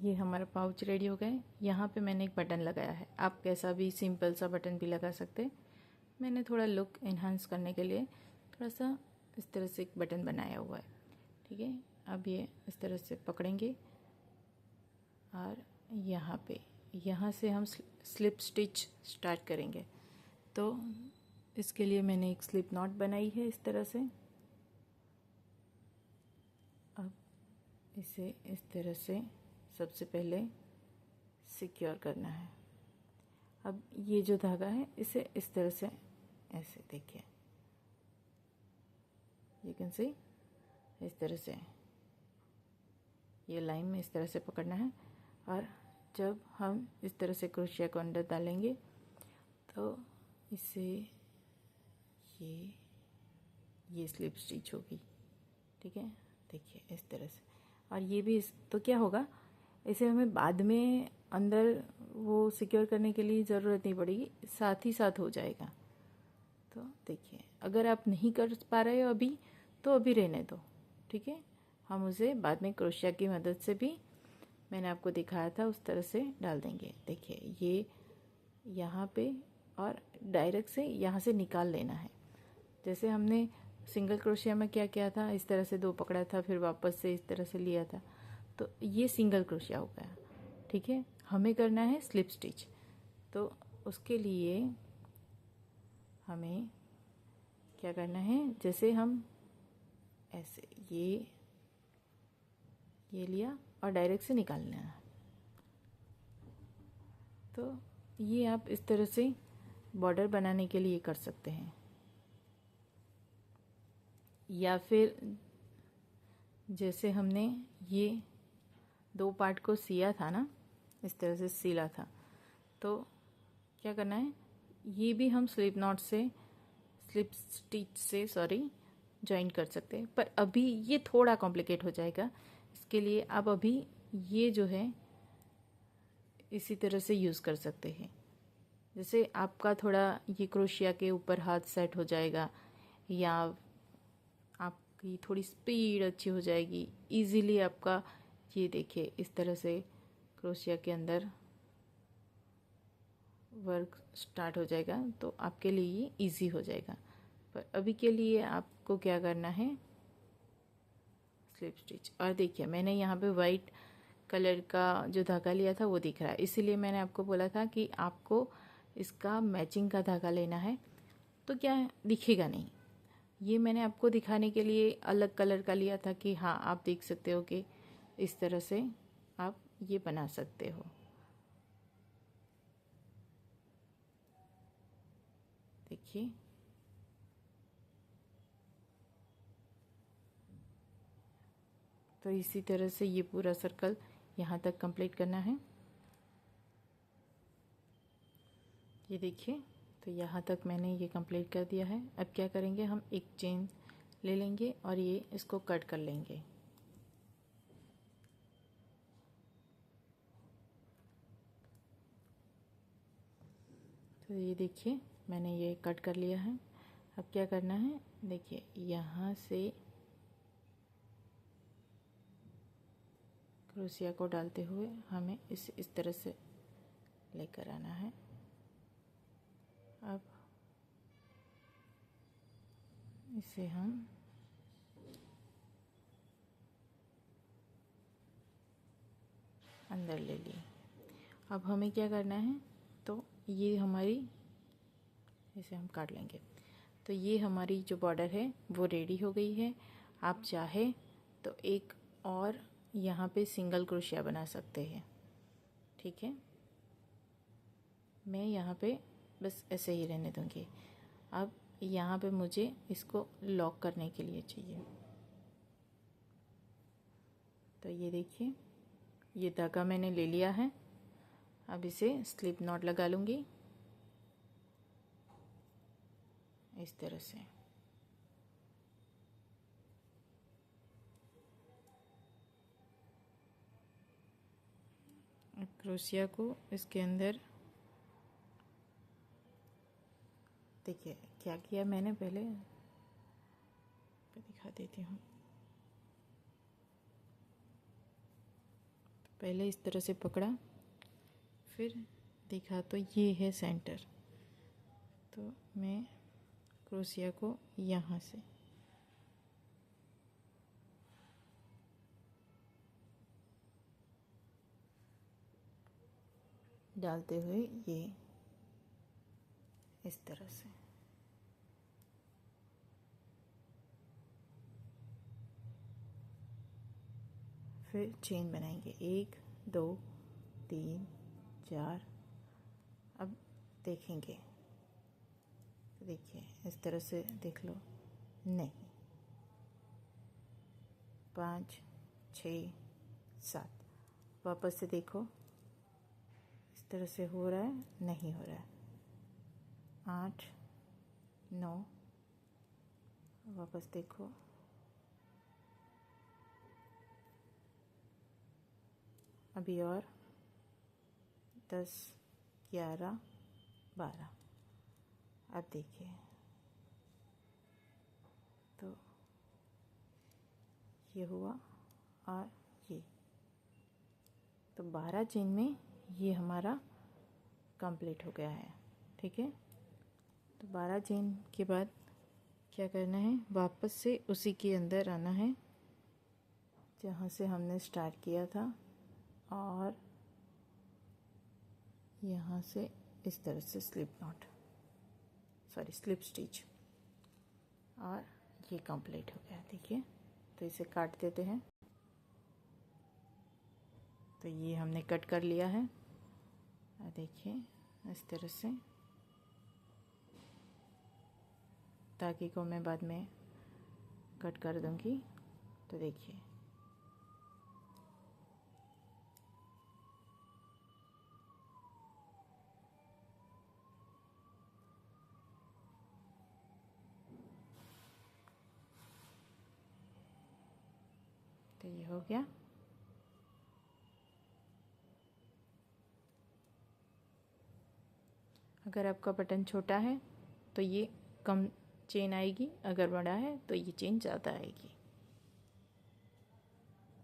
ये हमारा pouch ready हो गया है। यहाँ पे मैंने एक बटन लगाया है, आप कैसा भी सिंपल सा बटन भी लगा सकते हैं। मैंने थोड़ा लुक एनहांस करने के लिए थोड़ा सा इस तरह से एक बटन बनाया हुआ है। ठीक है, अब ये इस तरह से पकड़ेंगे और यहाँ से हम स्लिप स्टिच स्टार्ट करेंगे। तो इसके लिए मैंने एक स्लिप नॉट बनाई है इस तरह से। अब इसे इस तरह से सबसे पहले सिक्योर करना है। अब ये जो धागा है इसे इस तरह से ऐसे देखिए, यू कैन सी, इस तरह से ये लाइन में इस तरह से पकड़ना है। और जब हम इस तरह से क्रोशिया को अंदर डालेंगे तो इसे ये स्लिप स्टिच होगी। ठीक है, देखिए इस तरह से। और ये भी तो क्या होगा, इसे हमें बाद में अंदर वो सिक्योर करने के लिए ज़रूरत नहीं पड़ेगी, साथ ही साथ हो जाएगा। तो देखिए, अगर आप नहीं कर पा रहे हो अभी तो अभी रहने दो। ठीक है, हम उसे बाद में क्रोशिया की मदद से भी, मैंने आपको दिखाया था उस तरह से डाल देंगे। देखिए ये यहाँ पे, और डायरेक्ट से यहाँ से निकाल लेना है। जैसे हमने सिंगल क्रोशिया में क्या किया था, इस तरह से दो पकड़ा था, फिर वापस से इस तरह से लिया था, तो ये सिंगल क्रोशिया हो गया। ठीक है, हमें करना है स्लिप स्टिच। तो उसके लिए हमें क्या करना है, जैसे हम ऐसे ये लिया और डायरेक्ट से निकालना है। तो ये आप इस तरह से बॉर्डर बनाने के लिए कर सकते हैं, या फिर जैसे हमने ये दो पार्ट को सिया था ना, इस तरह से सिला था, तो क्या करना है, ये भी हम स्लिप स्टिच से ज्वाइन कर सकते हैं। पर अभी ये थोड़ा कॉम्प्लिकेट हो जाएगा, इसके लिए आप अभी ये जो है इसी तरह से यूज़ कर सकते हैं। जैसे आपका थोड़ा ये क्रोशिया के ऊपर हाथ सेट हो जाएगा, या आपकी थोड़ी स्पीड अच्छी हो जाएगी, इजीली आपका ये देखिए इस तरह से क्रोशिया के अंदर वर्क स्टार्ट हो जाएगा, तो आपके लिए ये इजी हो जाएगा। पर अभी के लिए आपको क्या करना है, स्लिप स्टिच। और देखिए मैंने यहाँ पे वाइट कलर का जो धागा लिया था वो दिख रहा है, इसीलिए मैंने आपको बोला था कि आपको इसका मैचिंग का धागा लेना है, तो क्या दिखेगा नहीं। ये मैंने आपको दिखाने के लिए अलग कलर का लिया था कि हाँ आप देख सकते हो कि इस तरह से आप ये बना सकते हो। देखिए तो इसी तरह से ये पूरा सर्कल यहाँ तक कंप्लीट करना है। ये देखिए, तो यहाँ तक मैंने ये कंप्लीट कर दिया है। अब क्या करेंगे, हम एक चेन ले लेंगे और ये इसको कट कर लेंगे। तो ये देखिए मैंने ये कट कर लिया है। अब क्या करना है, देखिए यहाँ से क्रोशिया को डालते हुए हमें इस तरह से लेकर आना है। अब इसे हम अंदर ले लिए। अब हमें क्या करना है, तो ये हमारी, इसे हम काट लेंगे। तो ये हमारी जो बॉर्डर है वो रेडी हो गई है। आप चाहे तो एक और यहाँ पे सिंगल क्रोशिया बना सकते हैं। ठीक है, मैं यहाँ पे बस ऐसे ही रहने दूँगी। अब यहाँ पे मुझे इसको लॉक करने के लिए चाहिए। तो ये देखिए ये धागा मैंने ले लिया है। अब इसे स्लिप नॉट लगा लूँगी इस तरह से। क्रोशिया को इसके अंदर, देखिए क्या किया मैंने, पहले दिखा देती हूँ। पहले इस तरह से पकड़ा, फिर देखा तो ये है सेंटर। तो मैं क्रोशिया को यहाँ से डालते हुए ये इस तरह से फिर चेन बनाएंगे, 1 2 3 4। अब देखेंगे, देखिए इस तरह से देख लो, नहीं, 5 6 7। वापस से देखो, इस तरह से हो रहा है, नहीं हो रहा है, 8 9। वापस देखो, अभी और 10 11 12। अब देखिए, तो ये हुआ और ये, तो 12 चेन में ये हमारा कंप्लीट हो गया है। ठीक है, तो 12 चेन के बाद क्या करना है, वापस से उसी के अंदर आना है जहाँ से हमने स्टार्ट किया था, और यहाँ से इस तरह से स्लिप स्टिच, और ये कंप्लीट हो गया। देखिए, तो इसे काट देते हैं। तो ये हमने कट कर लिया है, और देखिए इस तरह से, ताकि को मैं बाद में कट कर दूंगी। तो देखिए, तो ये हो गया। अगर आपका बटन छोटा है तो ये कम चेन आएगी, अगर बड़ा है तो ये चेन ज़्यादा आएगी।